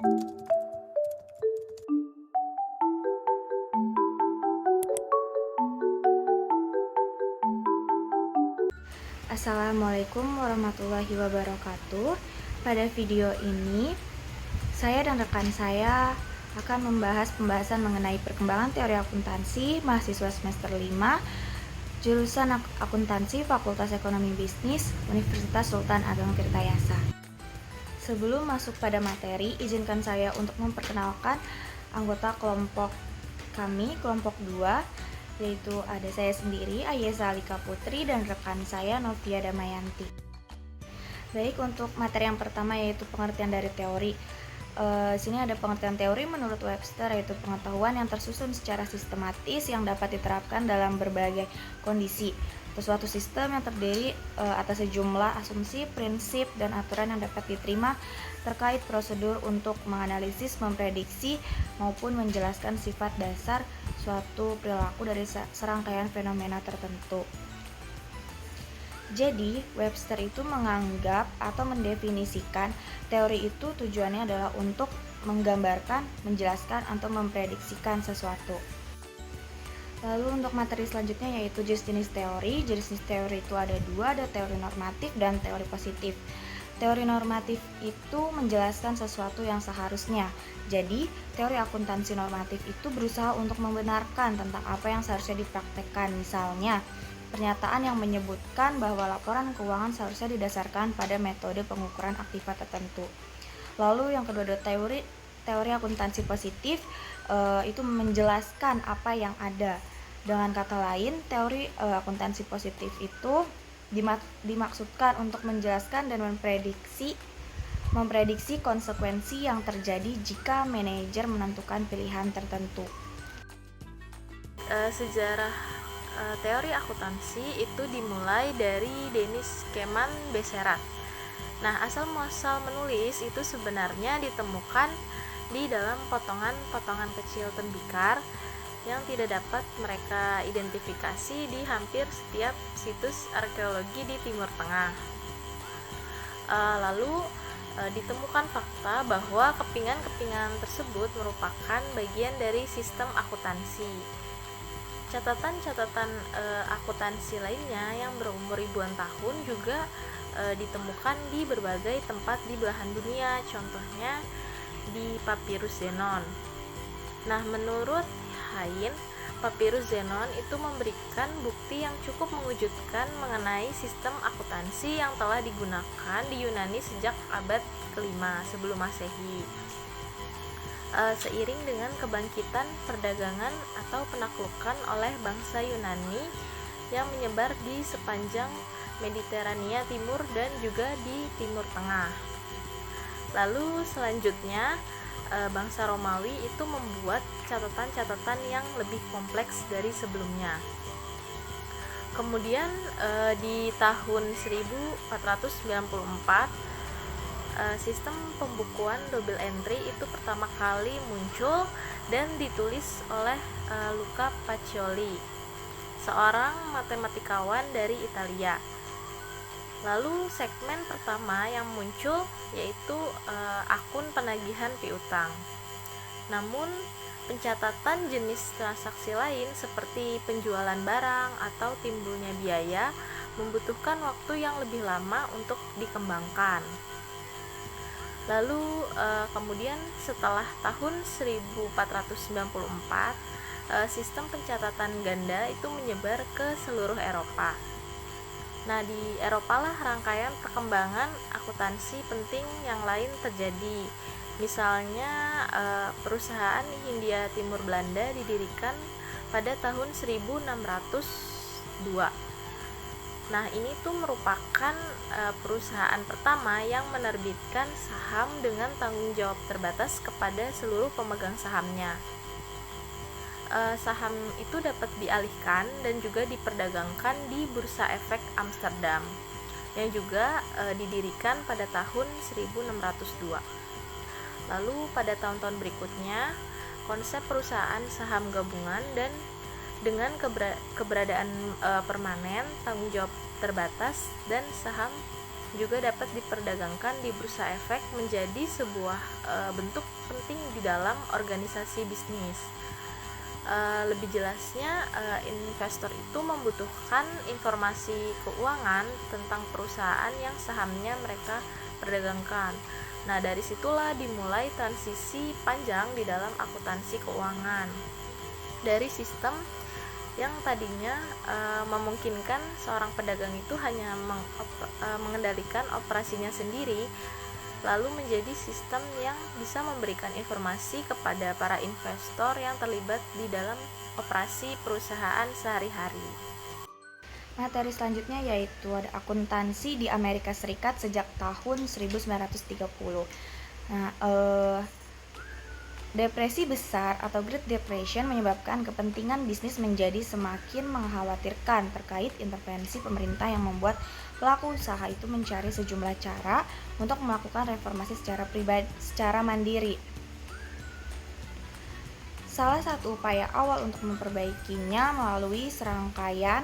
Assalamualaikum warahmatullahi wabarakatuh. Pada video ini, saya dan rekan saya akan membahas pembahasan mengenai perkembangan teori akuntansi mahasiswa semester 5, jurusan akuntansi Fakultas Ekonomi Bisnis, Universitas Sultan Ageng Tirtayasa. Sebelum masuk pada materi, izinkan saya untuk memperkenalkan anggota kelompok kami, kelompok 2, yaitu ada saya sendiri, Ayeza Alika Putri, dan rekan saya Novia Damayanti. Baik, untuk materi yang pertama yaitu pengertian dari teori. Sini ada pengertian teori menurut Webster, yaitu pengetahuan yang tersusun secara sistematis yang dapat diterapkan dalam berbagai kondisi atau suatu sistem yang terdiri atas sejumlah asumsi, prinsip, dan aturan yang dapat diterima terkait prosedur untuk menganalisis, memprediksi, maupun menjelaskan sifat dasar suatu perilaku dari serangkaian fenomena tertentu. Jadi, Webster itu menganggap atau mendefinisikan teori itu tujuannya adalah untuk menggambarkan, menjelaskan, atau memprediksikan sesuatu. Lalu untuk materi selanjutnya yaitu jenis-jenis teori. Jenis teori itu ada dua, ada teori normatif dan teori positif. Teori normatif itu menjelaskan sesuatu yang seharusnya. Jadi, teori akuntansi normatif itu berusaha untuk membenarkan tentang apa yang seharusnya dipraktekkan. Misalnya, pernyataan yang menyebutkan bahwa laporan keuangan seharusnya didasarkan pada metode pengukuran aktiva tertentu. Lalu yang kedua ada teori akuntansi positif, itu menjelaskan apa yang ada. Dengan kata lain, teori akuntansi positif itu dimaksudkan untuk menjelaskan dan memprediksi konsekuensi yang terjadi jika manajer menentukan pilihan tertentu. Sejarah teori akuntansi itu dimulai dari Denis Keman Beserat. Nah, asal-muasal menulis itu sebenarnya ditemukan di dalam potongan-potongan kecil tembikar yang tidak dapat mereka identifikasi di hampir setiap situs arkeologi di Timur Tengah. Lalu ditemukan fakta bahwa kepingan-kepingan tersebut merupakan bagian dari sistem akuntansi. Catatan-catatan akuntansi lainnya yang berumur ribuan tahun juga ditemukan di berbagai tempat di belahan dunia, contohnya di Papyrus Zenon. Nah, menurut Hain, Papyrus Zenon itu memberikan bukti yang cukup mengejutkan mengenai sistem akuntansi yang telah digunakan di Yunani sejak abad ke-5 sebelum Masehi. Seiring dengan kebangkitan perdagangan atau penaklukan oleh bangsa Yunani yang menyebar di sepanjang Mediterania Timur dan juga di Timur Tengah. Lalu selanjutnya bangsa Romawi itu membuat catatan-catatan yang lebih kompleks dari sebelumnya. Kemudian di tahun 1494 sistem pembukuan double entry itu pertama kali muncul dan ditulis oleh Luca Pacioli, seorang matematikawan dari Italia. Lalu segmen pertama yang muncul yaitu akun penagihan piutang. Namun pencatatan jenis transaksi lain seperti penjualan barang atau timbulnya biaya membutuhkan waktu yang lebih lama untuk dikembangkan. Lalu kemudian setelah tahun 1494 sistem pencatatan ganda itu menyebar ke seluruh Eropa. Nah, di Eropa lah rangkaian perkembangan akuntansi penting yang lain terjadi. Misalnya perusahaan Hindia Timur Belanda didirikan pada tahun 1602. Nah, ini tuh merupakan perusahaan pertama yang menerbitkan saham dengan tanggung jawab terbatas kepada seluruh pemegang sahamnya. Saham itu dapat dialihkan dan juga diperdagangkan di Bursa Efek Amsterdam yang juga didirikan pada tahun 1602. Lalu pada tahun-tahun berikutnya konsep perusahaan saham gabungan dan dengan keberadaan permanen, tanggung jawab terbatas, dan saham juga dapat diperdagangkan di bursa efek menjadi sebuah bentuk penting di dalam organisasi bisnis. Lebih jelasnya, investor itu membutuhkan informasi keuangan tentang perusahaan yang sahamnya mereka perdagangkan. Nah, dari situlah dimulai transisi panjang di dalam akuntansi keuangan. Dari sistem yang tadinya memungkinkan seorang pedagang itu hanya mengendalikan operasinya sendiri, lalu menjadi sistem yang bisa memberikan informasi kepada para investor yang terlibat di dalam operasi perusahaan sehari-hari. Materi selanjutnya yaitu ada akuntansi di Amerika Serikat sejak tahun 1930. Nah, depresi besar atau Great Depression menyebabkan kepentingan bisnis menjadi semakin mengkhawatirkan terkait intervensi pemerintah yang membuat pelaku usaha itu mencari sejumlah cara untuk melakukan reformasi secara mandiri. Salah satu upaya awal untuk memperbaikinya melalui serangkaian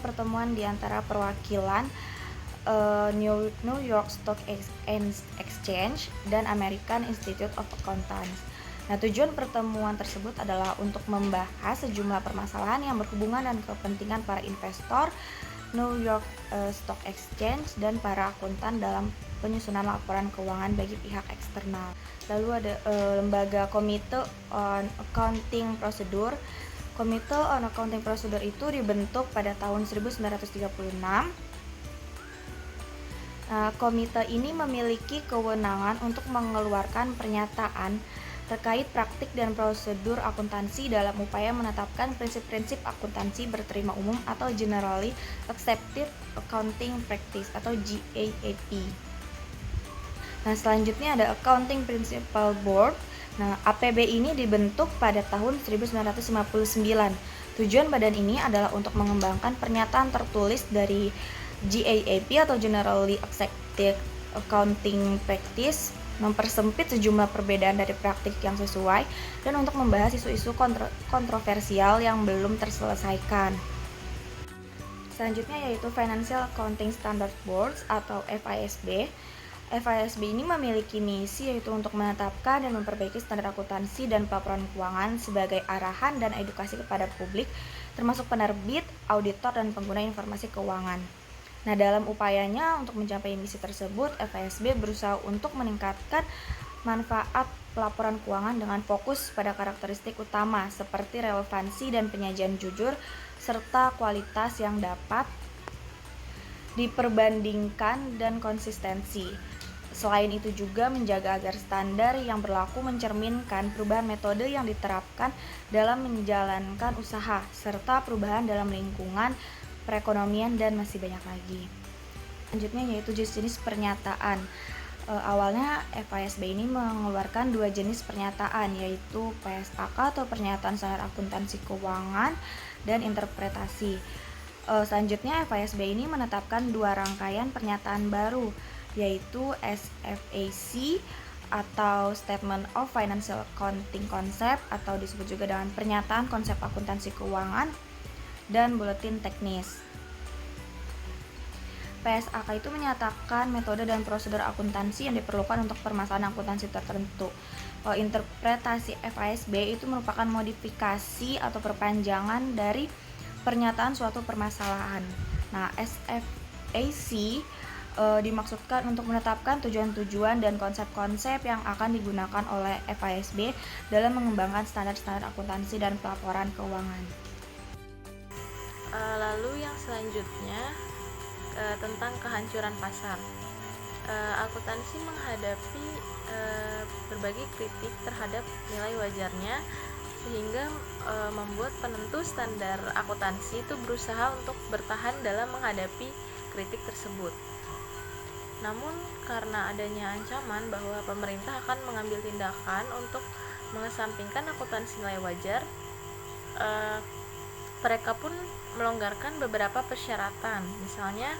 pertemuan di antara perwakilan New York Stock Exchange dan American Institute of Accountants. Nah, tujuan pertemuan tersebut adalah untuk membahas sejumlah permasalahan yang berhubungan dan kepentingan para investor, New York Stock Exchange, dan para akuntan dalam penyusunan laporan keuangan bagi pihak eksternal. Lalu ada lembaga Committee on Accounting Procedure. Committee on Accounting Procedure itu dibentuk pada tahun 1936. Komite ini memiliki kewenangan untuk mengeluarkan pernyataan terkait praktik dan prosedur akuntansi dalam upaya menetapkan prinsip-prinsip akuntansi berterima umum atau Generally Accepted Accounting Practice atau GAAP. Nah, selanjutnya ada Accounting Principles Board. Nah, APB ini dibentuk pada tahun 1959. Tujuan badan ini adalah untuk mengembangkan pernyataan tertulis dari GAAP atau Generally Accepted Accounting Practice, mempersempit sejumlah perbedaan dari praktik yang sesuai, dan untuk membahas isu-isu kontroversial yang belum terselesaikan. Selanjutnya yaitu Financial Accounting Standards Board atau FISB. FISB ini memiliki misi yaitu untuk menetapkan dan memperbaiki standar akuntansi dan pelaporan keuangan sebagai arahan dan edukasi kepada publik, termasuk penerbit, auditor, dan pengguna informasi keuangan. Nah, dalam upayanya untuk mencapai misi tersebut, FISB berusaha untuk meningkatkan manfaat pelaporan keuangan dengan fokus pada karakteristik utama seperti relevansi dan penyajian jujur, serta kualitas yang dapat diperbandingkan dan konsistensi. Selain itu juga menjaga agar standar yang berlaku mencerminkan perubahan metode yang diterapkan dalam menjalankan usaha, serta perubahan dalam lingkungan perekonomian, dan masih banyak lagi. Selanjutnya yaitu jenis pernyataan. Awalnya FISB ini mengeluarkan dua jenis pernyataan, yaitu PSAK atau pernyataan standar akuntansi keuangan dan interpretasi. Selanjutnya FISB ini menetapkan dua rangkaian pernyataan baru, yaitu SFAC atau Statement of Financial Accounting Concept atau disebut juga dengan pernyataan konsep akuntansi keuangan, dan buletin teknis. PSAK itu menyatakan metode dan prosedur akuntansi yang diperlukan untuk permasalahan akuntansi tertentu. Interpretasi FISB itu merupakan modifikasi atau perpanjangan dari pernyataan suatu permasalahan. Nah, SFAC dimaksudkan untuk menetapkan tujuan-tujuan dan konsep-konsep yang akan digunakan oleh FISB dalam mengembangkan standar-standar akuntansi dan pelaporan keuangan. Lalu yang selanjutnya tentang kehancuran pasar. Akuntansi menghadapi berbagai kritik terhadap nilai wajarnya, sehingga membuat penentu standar akuntansi itu berusaha untuk bertahan dalam menghadapi kritik tersebut. Namun karena adanya ancaman bahwa pemerintah akan mengambil tindakan untuk mengesampingkan akuntansi nilai wajar, mereka pun melonggarkan beberapa persyaratan. Misalnya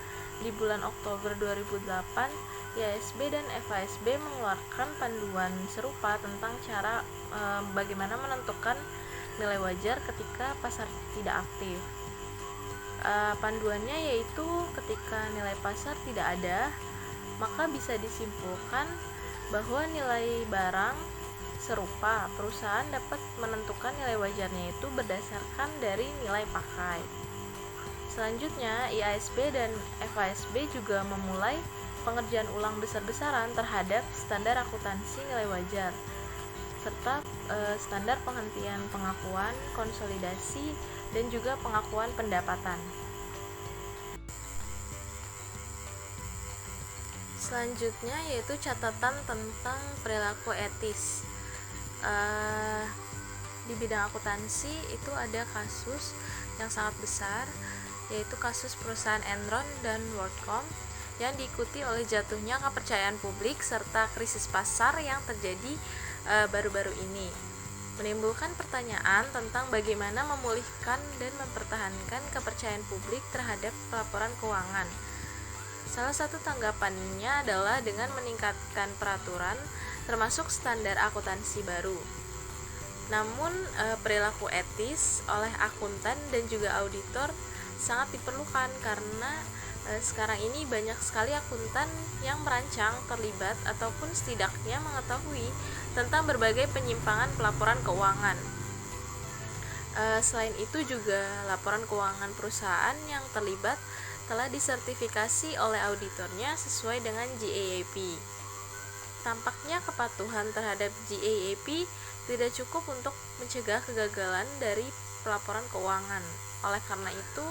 di bulan Oktober 2008, IASB dan FASB mengeluarkan panduan serupa tentang cara bagaimana menentukan nilai wajar ketika pasar tidak aktif. Panduannya yaitu ketika nilai pasar tidak ada, maka bisa disimpulkan bahwa nilai barang serupa perusahaan dapat menentukan nilai wajarnya itu berdasarkan dari nilai pakai. Selanjutnya, IASB dan FASB juga memulai pengerjaan ulang besar-besaran terhadap standar akuntansi nilai wajar serta standar penghentian pengakuan, konsolidasi, dan juga pengakuan pendapatan. Selanjutnya yaitu catatan tentang perilaku etis. Di bidang akuntansi itu ada kasus yang sangat besar, yaitu kasus perusahaan Enron dan WorldCom yang diikuti oleh jatuhnya kepercayaan publik serta krisis pasar yang terjadi baru-baru ini, menimbulkan pertanyaan tentang bagaimana memulihkan dan mempertahankan kepercayaan publik terhadap pelaporan keuangan. Salah satu tanggapannya adalah dengan meningkatkan peraturan termasuk standar akuntansi baru. Namun perilaku etis oleh akuntan dan juga auditor sangat diperlukan karena sekarang ini banyak sekali akuntan yang merancang, terlibat, ataupun setidaknya mengetahui tentang berbagai penyimpangan pelaporan keuangan. Selain itu juga laporan keuangan perusahaan yang terlibat telah disertifikasi oleh auditornya sesuai dengan GAAP. Tampaknya kepatuhan terhadap GAAP tidak cukup untuk mencegah kegagalan dari pelaporan keuangan. Oleh karena itu,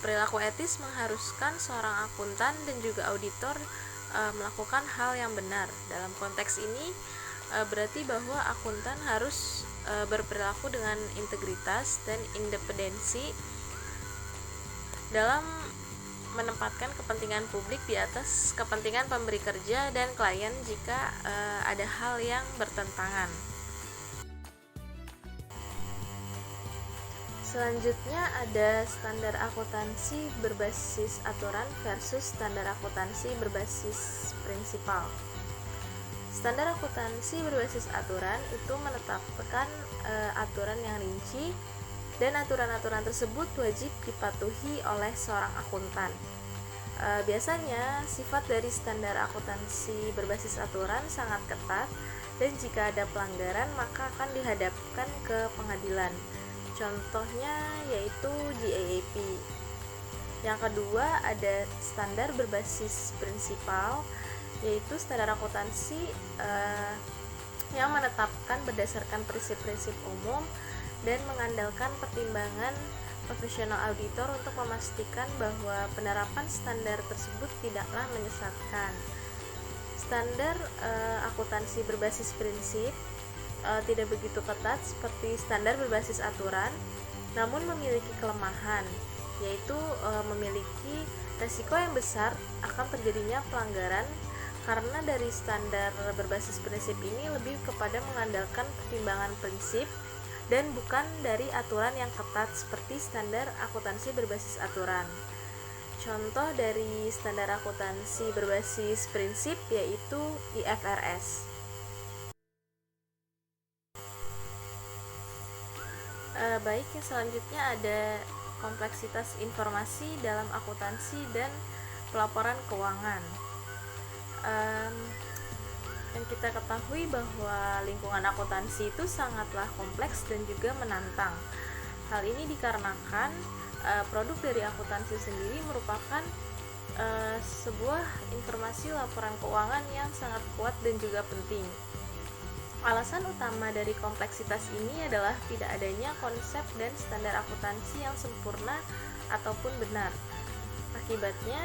perilaku etis mengharuskan seorang akuntan dan juga auditor melakukan hal yang benar. Dalam konteks ini berarti bahwa akuntan harus berperilaku dengan integritas dan independensi dalam menempatkan kepentingan publik di atas kepentingan pemberi kerja dan klien jika ada hal yang bertentangan. Selanjutnya ada standar akuntansi berbasis aturan versus standar akuntansi berbasis prinsipal. Standar akuntansi berbasis aturan itu menetapkan aturan yang rinci dan aturan-aturan tersebut wajib dipatuhi oleh seorang akuntan. Biasanya sifat dari standar akuntansi berbasis aturan sangat ketat dan jika ada pelanggaran maka akan dihadapkan ke pengadilan. Contohnya yaitu GAAP. Yang kedua ada standar berbasis prinsipal, yaitu standar akuntansi yang menetapkan berdasarkan prinsip-prinsip umum dan mengandalkan pertimbangan profesional auditor untuk memastikan bahwa penerapan standar tersebut tidaklah menyesatkan. Standar akuntansi berbasis prinsip tidak begitu ketat seperti standar berbasis aturan, namun memiliki kelemahan, yaitu memiliki resiko yang besar akan terjadinya pelanggaran karena dari standar berbasis prinsip ini lebih kepada mengandalkan pertimbangan prinsip dan bukan dari aturan yang ketat seperti standar akuntansi berbasis aturan. Contoh dari standar akuntansi berbasis prinsip yaitu IFRS. Baik, yang selanjutnya ada kompleksitas informasi dalam akuntansi dan pelaporan keuangan. Yang kita ketahui bahwa lingkungan akuntansi itu sangatlah kompleks dan juga menantang. Hal ini dikarenakan produk dari akuntansi sendiri merupakan sebuah informasi laporan keuangan yang sangat kuat dan juga penting. Alasan utama dari kompleksitas ini adalah tidak adanya konsep dan standar akuntansi yang sempurna ataupun benar. Akibatnya,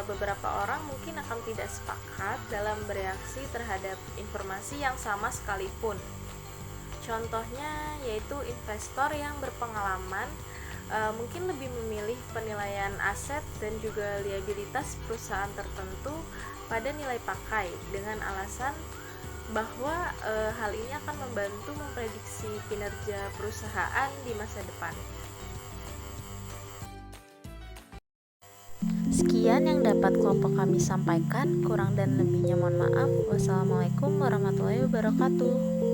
beberapa orang mungkin akan tidak sepakat dalam bereaksi terhadap informasi yang sama sekalipun. Contohnya yaitu investor yang berpengalaman mungkin lebih memilih penilaian aset dan juga liabilitas perusahaan tertentu pada nilai pakai dengan alasan bahwa hal ini akan membantu memprediksi kinerja perusahaan di masa depan. Sekian yang dapat kelompok kami sampaikan, kurang dan lebihnya mohon maaf. Wassalamualaikum warahmatullahi wabarakatuh.